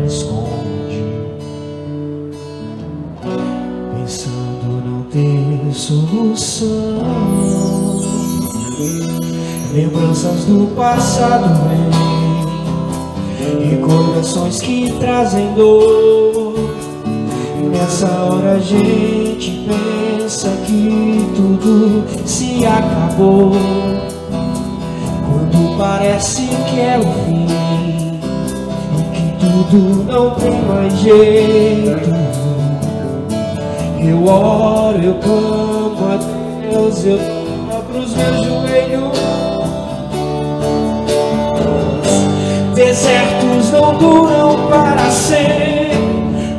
esconde, pensando não ter solução. Lembranças do passado vêm, recordações que trazem dor. Nessa hora a gente pensa que tudo se acabou, quando parece que é o fim e que tudo não tem mais jeito. Eu oro, eu clamo a Deus, eu dobro os meus joelhos. Desertos não duram para sempre,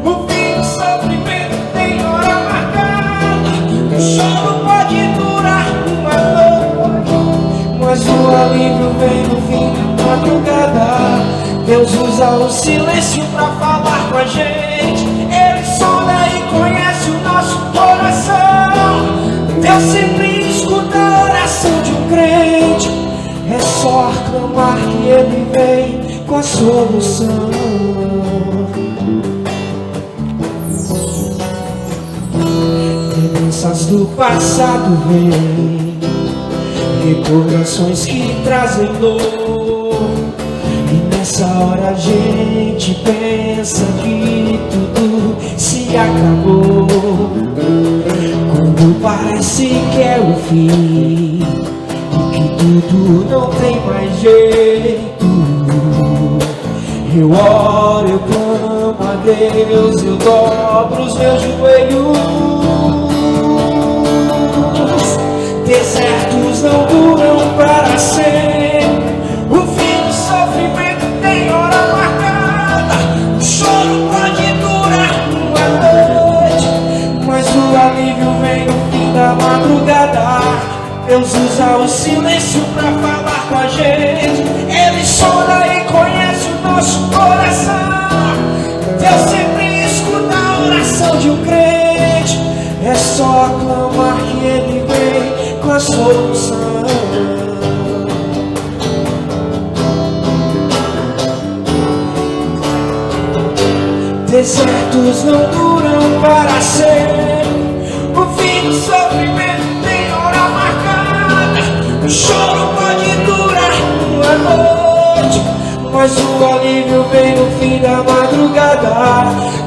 o fim do sofrimento tem hora marcada. O choro pode durar uma noite, mas o alívio vem no fim da madrugada. Deus usa o silêncio pra falar com a gente, Ele sonda e conhece o nosso coração. Deus sempre escuta a oração de um crente, é só aclamar que Ele vem com a solução. Lembranças do passado vêm, recordações que trazem dor. E nessa hora a gente pensa que tudo se acabou, quando parece que é o fim e que tudo não tem mais jeito. Eu oro, eu clamo a Deus, eu dobro os meus joelhos. Desertos não duram para sempre, o fim do sofrimento tem hora marcada. O choro pode durar uma noite, mas o alívio vem no fim da madrugada. Deus usa o silêncio pra falar com a gente, Ele sonda e conhece o nosso coração. Deus sempre escuta a oração de um crente, é só aclamar que Ele vem com a solução. Desertos não duram para sempre, o fim do sofrimento tem hora marcada. O choro pode durar uma noite, mas o alívio vem no fim da madrugada.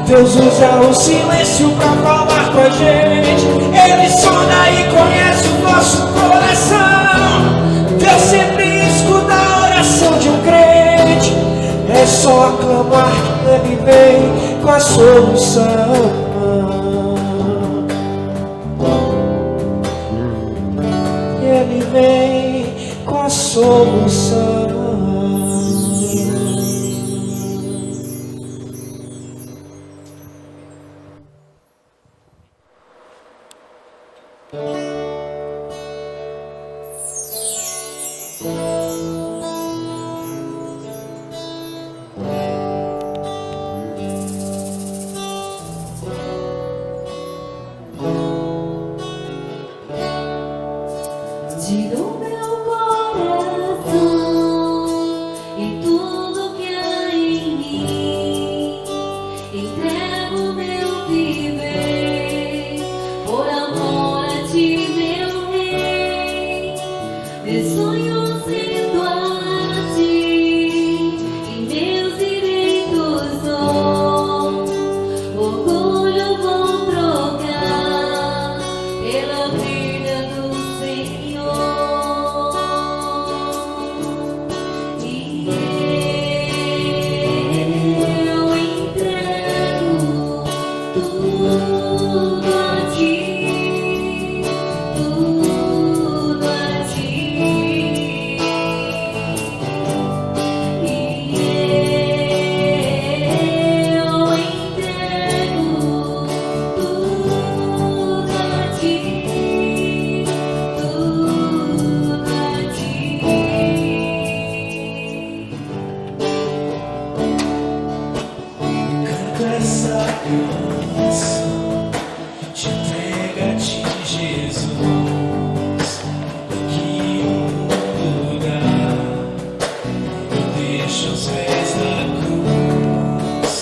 Deus usa o silêncio pra falar com a gente, Ele sonda e conhece o nosso coração. Deus sempre escuta a oração de um crente, é só aclamar que Ele vem com a solução. Ele vem com a solução. Tira o meu coração e tudo que há em mim, entrego o meu viver por amor a ti, meu rei. Meus sonhos rendo a ti e meus direitos dou. Orgulho vou trocar pela vida do Senhor. Deixa os pés na cruz.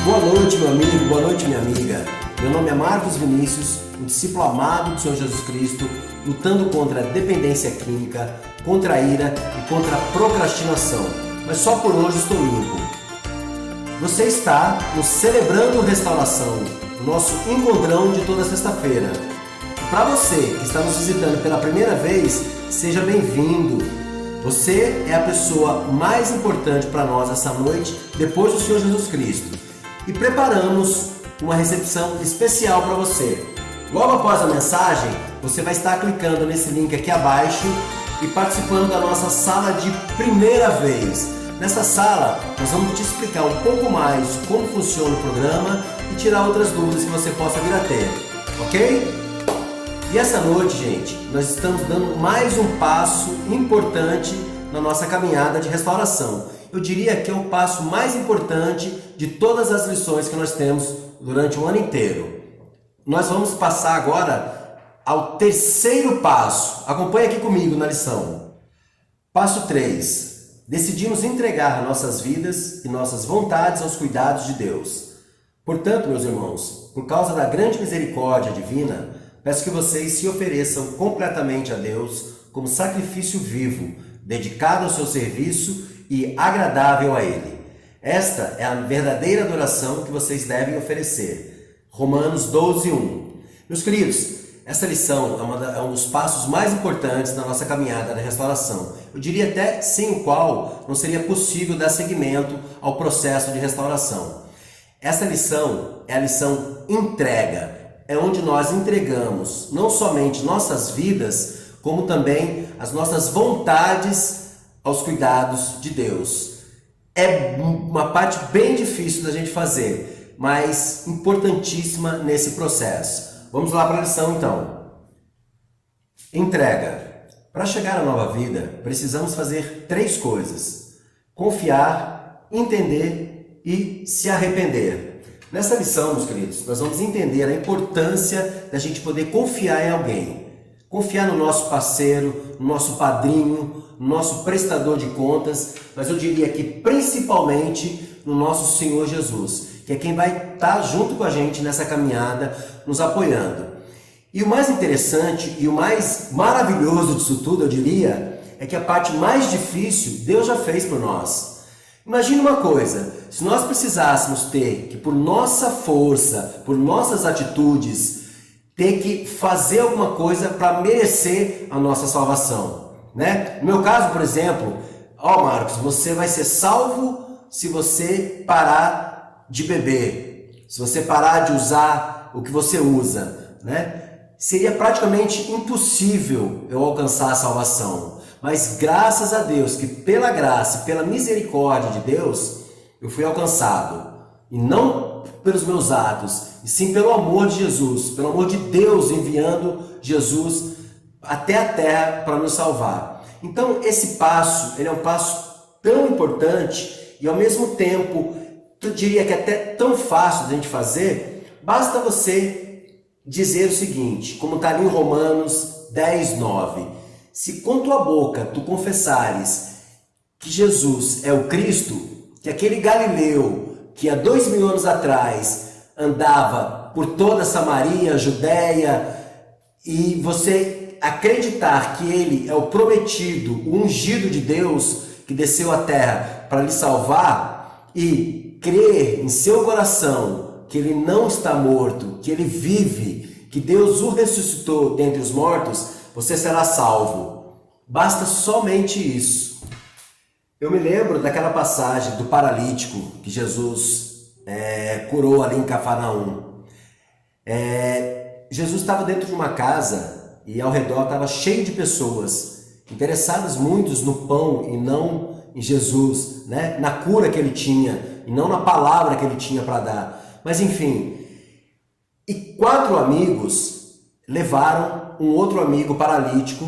Boa noite, meu amigo, boa noite, minha amiga. Meu nome é Marcos Vinícius, um discípulo amado do Senhor Jesus Cristo, lutando contra a dependência química, contra a ira e contra a procrastinação. Mas só por hoje estou limpo. Você está no Celebrando Restauração, o nosso encontrão de toda sexta-feira. Para você que está nos visitando pela primeira vez, seja bem-vindo. Você é a pessoa mais importante para nós essa noite, depois do Senhor Jesus Cristo. E preparamos uma recepção especial para você. Logo após a mensagem, você vai estar clicando nesse link aqui abaixo e participando da nossa sala de primeira vez. Nessa sala, nós vamos te explicar um pouco mais como funciona o programa e tirar outras dúvidas que você possa vir a ter, ok? E essa noite, gente, nós estamos dando mais um passo importante na nossa caminhada de restauração. Eu diria que é o passo mais importante de todas as lições que nós temos durante o ano inteiro. Nós vamos passar agora ao terceiro passo. Acompanhe aqui comigo na lição. Passo 3. Decidimos entregar nossas vidas e nossas vontades aos cuidados de Deus. Portanto, meus irmãos, por causa da grande misericórdia divina, peço que vocês se ofereçam completamente a Deus como sacrifício vivo, dedicado ao seu serviço e agradável a Ele. Esta é a verdadeira adoração que vocês devem oferecer. Romanos 12:1. Meus queridos, essa lição é um dos passos mais importantes da nossa caminhada da restauração. Eu diria até sem o qual não seria possível dar seguimento ao processo de restauração. Essa lição é a lição entrega. É onde nós entregamos não somente nossas vidas, como também as nossas vontades aos cuidados de Deus. É uma parte bem difícil da gente fazer, mas importantíssima nesse processo. Vamos lá para a lição então. Entrega. Para chegar à nova vida, precisamos fazer 3 coisas: confiar, entender e se arrepender. Nessa lição, meus queridos, nós vamos entender a importância da gente poder confiar em alguém. Confiar no nosso parceiro, no nosso padrinho, no nosso prestador de contas, mas eu diria que principalmente no nosso Senhor Jesus, que é quem vai estar junto com a gente nessa caminhada, nos apoiando. E o mais interessante e o mais maravilhoso disso tudo, eu diria, é que a parte mais difícil Deus já fez por nós. Imagine uma coisa, se nós precisássemos ter que, por nossa força, por nossas atitudes, ter que fazer alguma coisa para merecer a nossa salvação, né? No meu caso, por exemplo, Marcos, você vai ser salvo se você parar de beber, se você parar de usar o que você usa, né? Seria praticamente impossível eu alcançar a salvação, mas graças a Deus que pela graça, pela misericórdia de Deus, eu fui alcançado, e não pelos meus atos, e sim pelo amor de Jesus, pelo amor de Deus enviando Jesus até a terra para nos salvar. Então esse passo, ele é um passo tão importante e ao mesmo tempo, eu diria que até tão fácil de a gente fazer. Basta você dizer o seguinte, como está ali em Romanos 10:9: se com tua boca tu confessares que Jesus é o Cristo, que aquele Galileu que há 2000 anos atrás andava por toda Samaria, Judéia, e você acreditar que ele é o prometido, o ungido de Deus que desceu à terra para lhe salvar, e crer em seu coração que ele não está morto, que ele vive, que Deus o ressuscitou dentre os mortos, você será salvo. Basta somente isso. Eu me lembro daquela passagem do paralítico que Jesus curou ali em Cafarnaum. Jesus estava dentro de uma casa e ao redor estava cheio de pessoas, interessadas muitos no pão e não em Jesus, né? Na cura que ele tinha e não na palavra que ele tinha para dar. Mas enfim, e 4 amigos levaram um outro amigo paralítico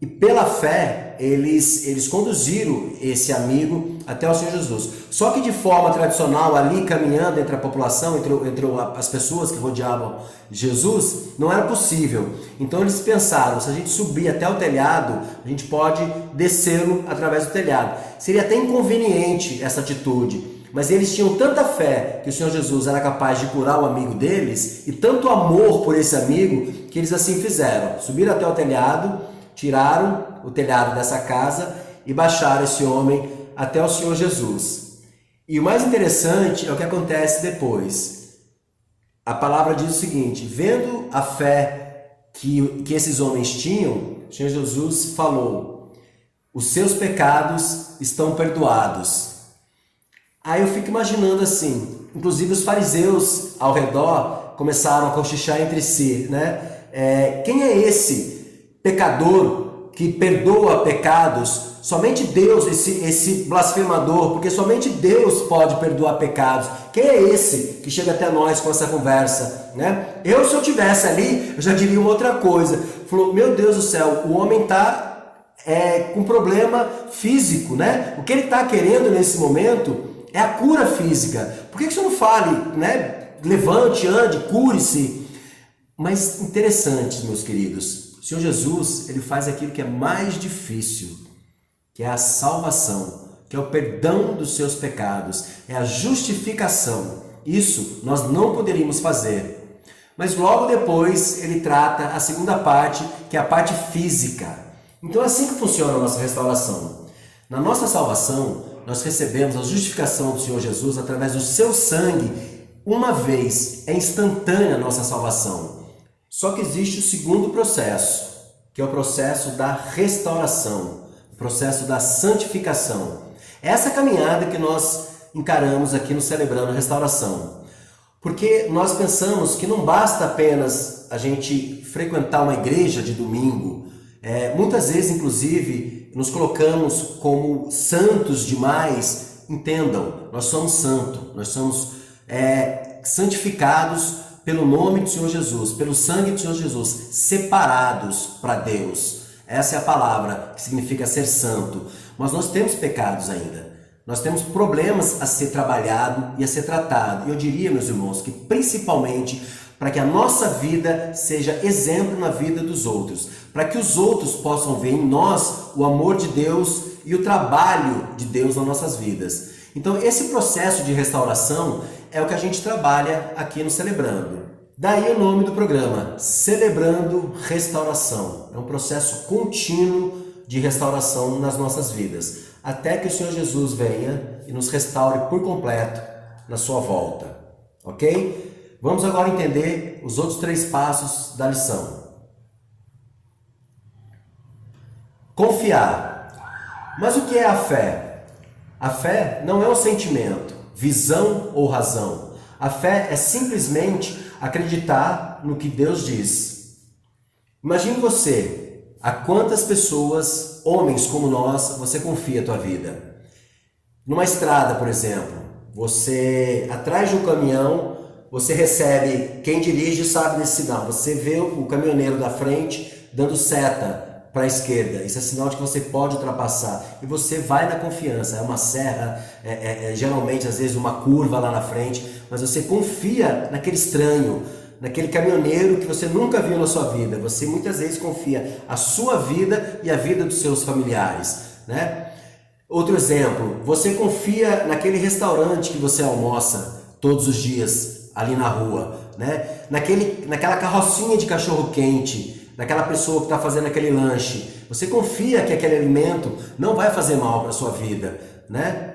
e pela fé eles conduziram esse amigo até o Senhor Jesus. Só que de forma tradicional, ali caminhando entre a população, entre as pessoas que rodeavam Jesus, não era possível. Então eles pensaram, se a gente subir até o telhado, a gente pode descê-lo através do telhado. Seria até inconveniente essa atitude, Mas eles tinham tanta fé que o Senhor Jesus era capaz de curar o amigo deles e tanto amor por esse amigo que eles assim fizeram. Subiram até o telhado, tiraram o telhado dessa casa e baixaram esse homem até o Senhor Jesus. E o mais interessante é o que acontece depois. A palavra diz o seguinte: vendo a fé que esses homens tinham, o Senhor Jesus falou: os seus pecados estão perdoados. Aí eu fico imaginando assim, inclusive os fariseus ao redor começaram a cochichar entre si, né? Quem é esse pecador que perdoa pecados? Somente Deus, esse blasfemador, porque somente Deus pode perdoar pecados. Quem é esse que chega até nós com essa conversa, né? Se eu tivesse ali, eu já diria uma outra coisa. Falou, meu Deus do céu, o homem está com problema físico, né? O que ele está querendo nesse momento é a cura física. Por que você não fale, né? Levante, ande, cure-se. Mas interessante, meus queridos, o Senhor Jesus, ele faz aquilo que é mais difícil, que é a salvação, que é o perdão dos seus pecados, é a justificação. Isso nós não poderíamos fazer. Mas logo depois ele trata a segunda parte, que é a parte física. Então é assim que funciona a nossa restauração. Na nossa salvação, nós recebemos a justificação do Senhor Jesus através do seu sangue. Uma vez, é instantânea a nossa salvação. Só que existe o segundo processo, que é o processo da restauração, o processo da santificação. É essa caminhada que nós encaramos aqui no Celebrando Restauração. Porque nós pensamos que não basta apenas a gente frequentar uma igreja de domingo. Muitas vezes, inclusive, nos colocamos como santos demais. Entendam, nós somos santos, nós somos santificados pelo nome do Senhor Jesus, pelo sangue do Senhor Jesus, separados para Deus. Essa é a palavra que significa ser santo. Mas nós temos pecados ainda. Nós temos problemas a ser trabalhado e a ser tratado. E eu diria, meus irmãos, que principalmente para que a nossa vida seja exemplo na vida dos outros, para que os outros possam ver em nós o amor de Deus e o trabalho de Deus nas nossas vidas. Então, esse processo de restauração é o que a gente trabalha aqui no Celebrando. Daí o nome do programa, Celebrando Restauração. É um processo contínuo de restauração nas nossas vidas, até que o Senhor Jesus venha e nos restaure por completo na sua volta. Ok? Vamos agora entender os outros 3 passos da lição. Confiar. Mas o que é a fé? A fé não é um sentimento, visão ou razão. A fé é simplesmente acreditar no que Deus diz. Imagine você, a quantas pessoas, homens como nós, você confia a tua vida. Numa estrada, por exemplo, você atrás de um caminhão, você recebe, quem dirige sabe desse sinal, você vê o caminhoneiro da frente dando seta para a esquerda, isso é sinal de que você pode ultrapassar, e você vai na confiança, é uma serra, geralmente às vezes uma curva lá na frente, mas você confia naquele estranho, naquele caminhoneiro que você nunca viu na sua vida. Você muitas vezes confia a sua vida e a vida dos seus familiares, né? Outro exemplo, você confia naquele restaurante que você almoça todos os dias ali na rua, né? Naquela carrocinha de cachorro quente, daquela pessoa que está fazendo aquele lanche. Você confia que aquele alimento não vai fazer mal para a sua vida, né?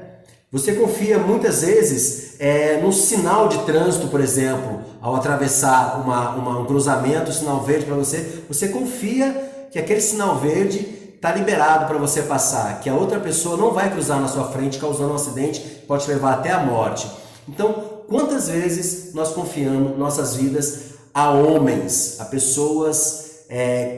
Você confia muitas vezes num sinal de trânsito, por exemplo, ao atravessar um cruzamento, um sinal verde para você. Você confia que aquele sinal verde está liberado para você passar, que a outra pessoa não vai cruzar na sua frente causando um acidente que pode te levar até a morte. Então, quantas vezes nós confiamos nossas vidas a homens, a pessoas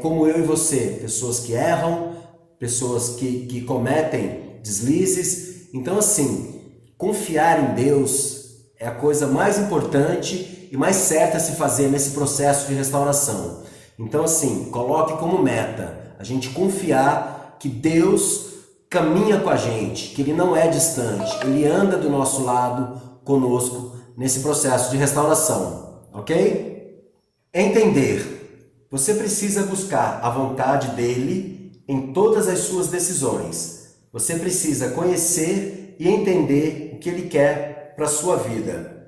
como eu e você, pessoas que erram, pessoas que cometem deslizes. Então, assim, confiar em Deus é a coisa mais importante e mais certa a se fazer nesse processo de restauração. Então, assim, coloque como meta a gente confiar que Deus caminha com a gente, que Ele não é distante, Ele anda do nosso lado, conosco, nesse processo de restauração, ok? Entender. Você precisa buscar a vontade dEle em todas as suas decisões. Você precisa conhecer e entender o o que Ele quer para a sua vida.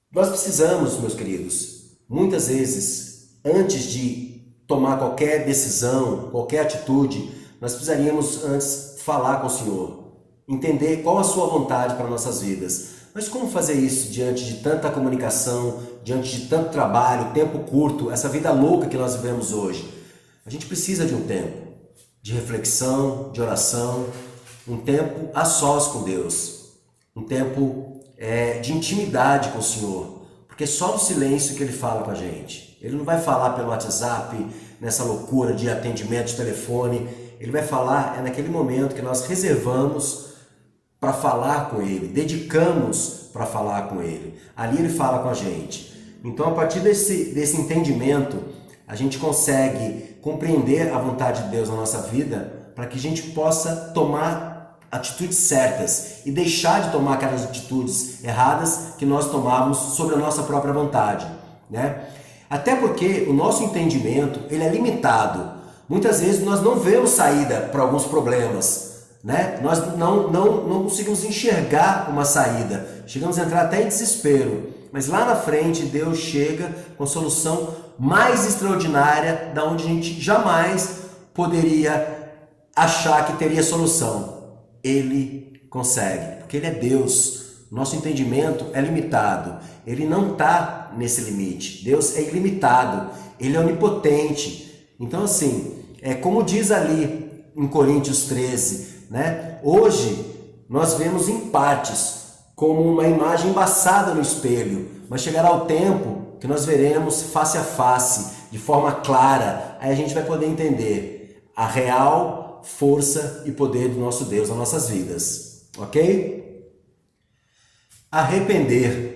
Nós precisamos, meus queridos, muitas vezes, antes de tomar qualquer decisão, qualquer atitude, nós precisaríamos antes falar com o Senhor, entender qual a sua vontade para nossas vidas. Mas como fazer isso diante de tanta comunicação, diante de tanto trabalho, tempo curto, essa vida louca que nós vivemos hoje? A gente precisa de um tempo de reflexão, de oração, um tempo a sós com Deus, um tempo de intimidade com o Senhor, porque é só no silêncio que Ele fala com a gente. Ele não vai falar pelo WhatsApp, nessa loucura de atendimento de telefone. Ele vai falar naquele momento que nós reservamos para falar com Ele, dedicamos para falar com Ele. Ali Ele fala com a gente. Então, a partir desse entendimento, a gente consegue compreender a vontade de Deus na nossa vida para que a gente possa tomar atitudes certas e deixar de tomar aquelas atitudes erradas que nós tomávamos sobre a nossa própria vontade, né? Até porque o nosso entendimento ele é limitado. Muitas vezes nós não vemos saída para alguns problemas, né? Nós não conseguimos enxergar uma saída. Chegamos a entrar até em desespero. Mas lá na frente Deus chega com a solução mais extraordinária da onde a gente jamais poderia achar que teria solução. Ele consegue, porque Ele é Deus. Nosso entendimento é limitado. Ele não está nesse limite. Deus é ilimitado. Ele é onipotente. Então assim, como diz ali em Coríntios 13, né? Hoje nós vemos em partes, como uma imagem embaçada no espelho, mas chegará o tempo que nós veremos face a face, de forma clara. Aí a gente vai poder entender a real força e poder do nosso Deus nas nossas vidas, ok? Arrepender.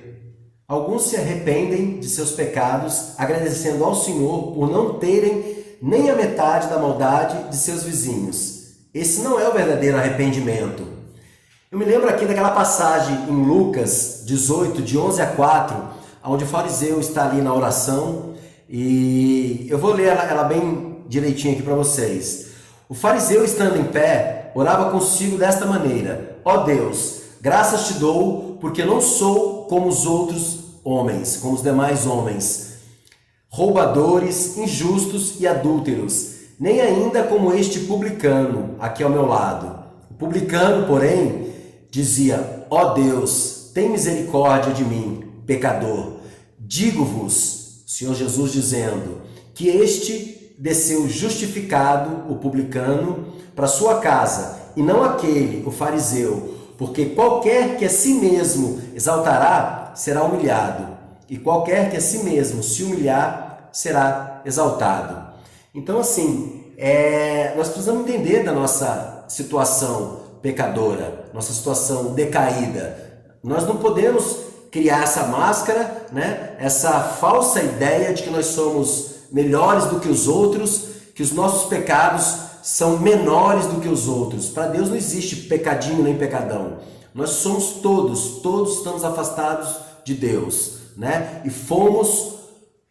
Alguns se arrependem de seus pecados, agradecendo ao Senhor por não terem nem a metade da maldade de seus vizinhos. Esse não é o verdadeiro arrependimento. Eu me lembro aqui daquela passagem em Lucas 18, de 11 a 4, onde o fariseu está ali na oração, e eu vou ler ela bem direitinho aqui para vocês. O fariseu, estando em pé, orava consigo desta maneira: ó Deus, graças te dou, porque não sou como os outros homens, como os demais homens, roubadores, injustos e adúlteros, nem ainda como este publicano aqui ao meu lado. O publicano, porém, dizia: ó Deus, tem misericórdia de mim, pecador. Digo-vos, Senhor Jesus dizendo, que este desceu justificado, o publicano, para sua casa, e não aquele, o fariseu, porque qualquer que a si mesmo exaltará, será humilhado, e qualquer que a si mesmo se humilhar, será exaltado. Então assim, nós precisamos entender da nossa situação pecadora, nossa situação decaída. Nós não podemos criar essa máscara, né? Essa falsa ideia de que nós somos melhores do que os outros, que os nossos pecados são menores do que os outros. Para Deus não existe pecadinho nem pecadão. Nós somos todos estamos afastados de Deus, né? E fomos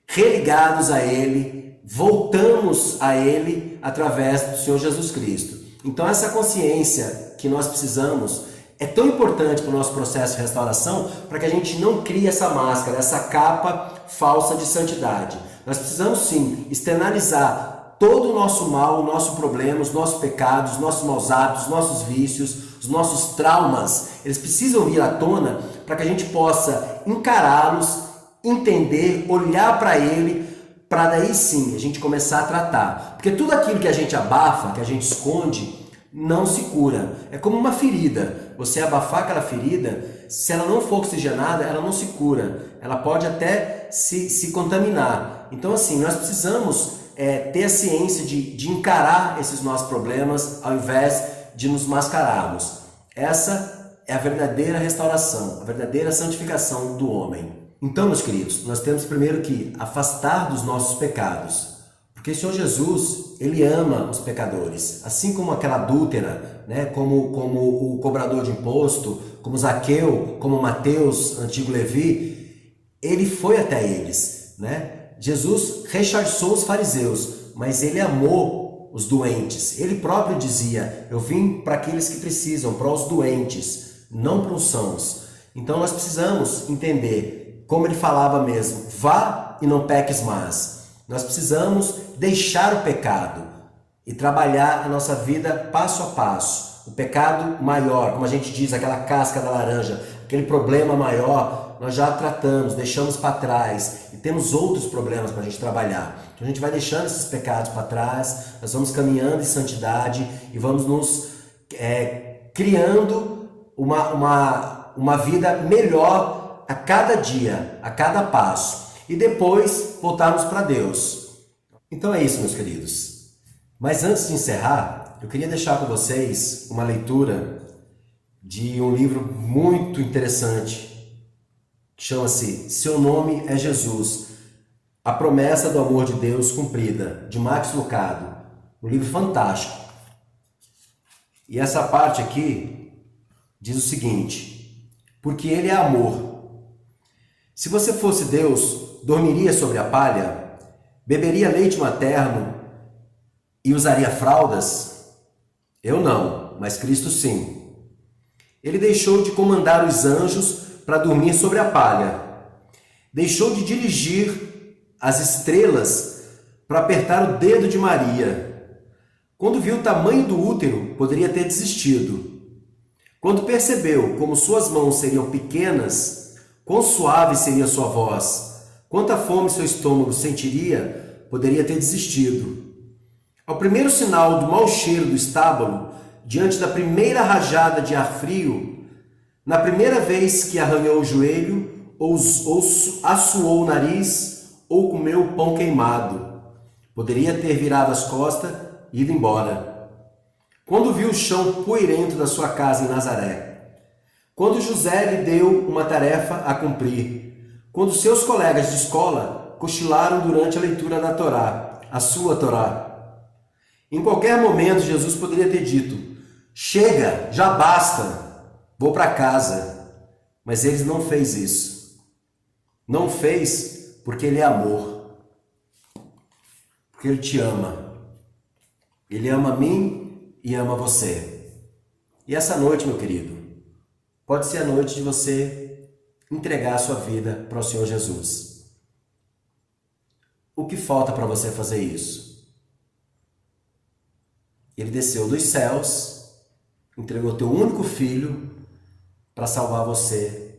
religados a Ele, voltamos a Ele através do Senhor Jesus Cristo. Então essa consciência que nós precisamos é tão importante para o nosso processo de restauração, para que a gente não crie essa máscara, essa capa falsa de santidade. Nós precisamos sim externalizar todo o nosso mal, o nosso problema, os nossos pecados, os nossos maus hábitos, os nossos vícios, os nossos traumas. Eles precisam vir à tona para que a gente possa encará-los, entender, olhar para ele, para daí sim a gente começar a tratar. Porque tudo aquilo que a gente abafa, que a gente esconde, não se cura. É como uma ferida. Você abafar aquela ferida, se ela não for oxigenada, ela não se cura. Ela pode até se contaminar. Então assim, nós precisamos ter a ciência de encarar esses nossos problemas ao invés de nos mascararmos. Essa é a verdadeira restauração, a verdadeira santificação do homem. Então, meus queridos, nós temos primeiro que afastar dos nossos pecados. Porque o Senhor Jesus, Ele ama os pecadores. Assim como aquela adúltera, né? como o cobrador de imposto, como Zaqueu, como Mateus, antigo Levi, Ele foi até eles, né? Jesus rechaçou os fariseus, mas Ele amou os doentes. Ele próprio dizia: eu vim para aqueles que precisam, para os doentes. não para os sãos. Então nós precisamos entender, como ele falava mesmo, vá e não peques mais. Nós precisamos deixar o pecado e trabalhar a nossa vida passo a passo. O pecado maior, como a gente diz, aquela casca da laranja, aquele problema maior, nós já tratamos, deixamos para trás e temos outros problemas para a gente trabalhar. Então a gente vai deixando esses pecados para trás, nós vamos caminhando em santidade e vamos nos criando uma vida melhor a cada dia, a cada passo. E depois voltarmos para Deus. Então é isso, meus queridos. Mas antes de encerrar, eu queria deixar com vocês uma leitura de um livro muito interessante, que chama-se Seu Nome é Jesus, A Promessa do Amor de Deus Cumprida, de Max Lucado. Um livro fantástico. E essa parte aqui diz o seguinte: porque Ele é amor. Se você fosse Deus, dormiria sobre a palha, beberia leite materno e usaria fraldas? Eu não, mas Cristo sim. Ele deixou de comandar os anjos para dormir sobre a palha. Deixou de dirigir as estrelas para apertar o dedo de Maria. Quando viu o tamanho do útero, poderia ter desistido. Quando percebeu como suas mãos seriam pequenas, quão suave seria sua voz, quanta fome seu estômago sentiria, poderia ter desistido. Ao primeiro sinal do mau cheiro do estábulo, diante da primeira rajada de ar frio, na primeira vez que arranhou o joelho, ou assoou o nariz, ou comeu pão queimado, poderia ter virado as costas e ido embora. Quando viu o chão poeirento da sua casa em Nazaré, quando José lhe deu uma tarefa a cumprir, quando seus colegas de escola cochilaram durante a leitura da Torá, a sua Torá. Em qualquer momento, Jesus poderia ter dito: chega, já basta, vou para casa. Mas ele não fez isso. Não fez porque ele é amor. Porque ele te ama. Ele ama a mim e ama você. E essa noite, meu querido, pode ser a noite de você entregar a sua vida para o Senhor Jesus. O que falta para você fazer isso? Ele desceu dos céus, entregou teu único filho para salvar você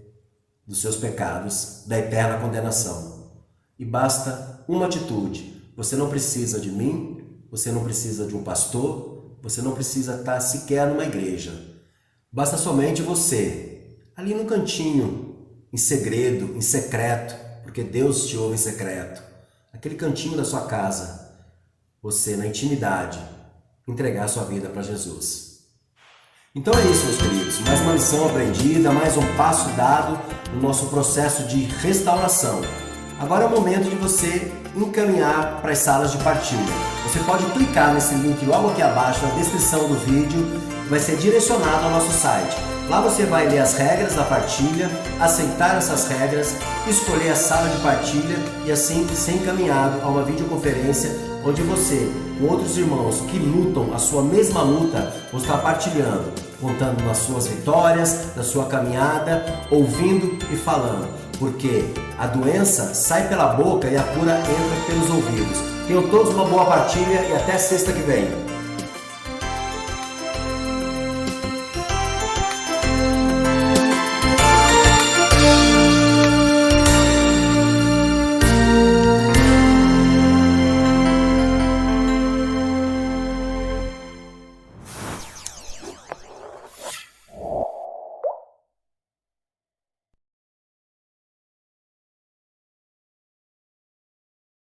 dos seus pecados, da eterna condenação. E basta uma atitude. Você não precisa de mim, você não precisa de um pastor, você não precisa estar sequer numa igreja. Basta somente você, ali no cantinho, em segredo, em secreto, porque Deus te ouve em secreto. Aquele cantinho da sua casa, você na intimidade, entregar a sua vida para Jesus. Então é isso, meus queridos. Mais uma lição aprendida, mais um passo dado no nosso processo de restauração. Agora é o momento de você encaminhar para as salas de partilha. Você pode clicar nesse link logo aqui abaixo na descrição do vídeo, vai ser direcionado ao nosso site. Lá você vai ler as regras da partilha, aceitar essas regras, escolher a sala de partilha e assim ser encaminhado a uma videoconferência onde você, com outros irmãos que lutam a sua mesma luta, vão estar partilhando, contando nas suas vitórias, na sua caminhada, ouvindo e falando. Porque a doença sai pela boca e a cura entra pelos ouvidos. Tenham todos uma boa partilha e até sexta que vem.